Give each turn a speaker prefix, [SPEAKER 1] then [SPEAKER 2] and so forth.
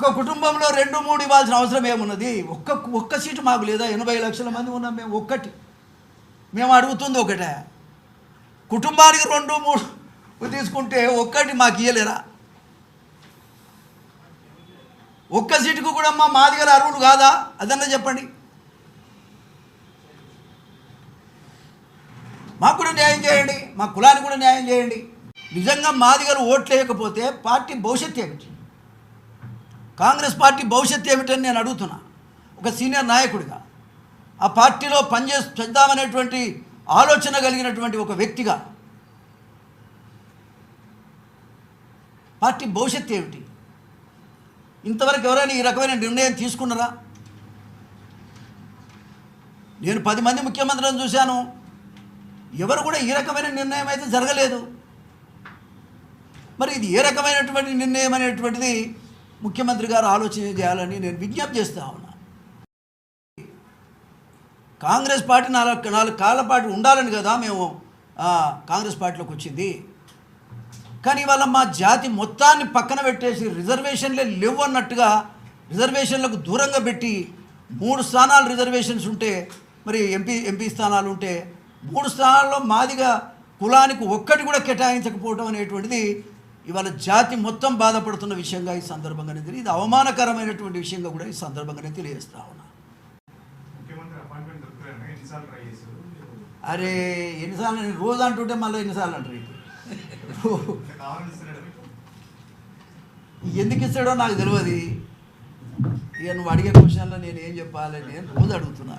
[SPEAKER 1] ఒక్క కుటుంబంలో 2-3 ఇవ్వాల్సిన అవసరం ఏమున్నది? ఒక్క సీటు మాకు లేదా? 80 లక్షల మంది ఉన్నాం మేము. ఒక్కటి మేము అడుగుతుంది ఒకటే. కుటుంబానికి 2-3 తీసుకుంటే ఒక్కటి మాకు ఇయ్యలేరా? ఒక్క సీటుకు కూడా మా మాదిగల అర్హులు కాదా? అదన్నా చెప్పండి. మాకు కూడా న్యాయం చేయండి, మా కులానికి కూడా న్యాయం చేయండి. నిజంగా మాదిగలు ఓట్లు వేయకపోతే పార్టీ భవిష్యత్తు ఏమిటి? కాంగ్రెస్ పార్టీ భవిష్యత్తు ఏమిటని నేను అడుగుతున్నా. ఒక సీనియర్ నాయకుడిగా, ఆ పార్టీలో చేద్దామనేటువంటి ఆలోచన కలిగినటువంటి ఒక వ్యక్తిగా పార్టీ భవిష్యత్తు ఏమిటి? ఇంతవరకు ఎవరైనా ఈ రకమైన నిర్ణయం తీసుకున్నారా? నేను 10 మంది ముఖ్యమంత్రులను చూశాను, ఎవరు కూడా ఈ రకమైన నిర్ణయం అయితే జరగలేదు. మరి ఇది ఏ రకమైనటువంటి నిర్ణయం అనేటువంటిది ముఖ్యమంత్రి గారు ఆలోచన చేయాలని నేను విజ్ఞప్తి చేస్తా ఉన్నా. కాంగ్రెస్ పార్టీ 4 కాళ్ళ పాటు ఉండాలని కదా మేము కాంగ్రెస్ పార్టీలోకి వచ్చింది. కానీ ఇవాళ మా జాతి మొత్తాన్ని పక్కన పెట్టేసి రిజర్వేషన్లే లేవు అన్నట్టుగా రిజర్వేషన్లకు దూరంగా పెట్టి 3 స్థానాలు రిజర్వేషన్స్ ఉంటే, మరి ఎంపీ స్థానాలు ఉంటే 3 స్థానాల్లో మాదిగా కులానికి ఒక్కటి కూడా కేటాయించకపోవడం అనేటువంటిది ఇవాళ జాతి మొత్తం బాధపడుతున్న విషయంగా ఈ సందర్భంగానే తెలియదు. ఇది అవమానకరమైనటువంటి విషయంగా కూడా ఈ సందర్భంగానే తెలియజేస్తా ఉన్నా. అరే ఎన్నిసార్లు నేను రోజు అంటుంటే మళ్ళీ ఎన్నిసార్లు అంటారు? ఎందుకు ఇస్తాడో నాకు తెలియదు. ఇక నువ్వు అడిగే క్వశ్చన్లో నేను ఏం చెప్పాలి? నేను రోజు అడుగుతున్నా.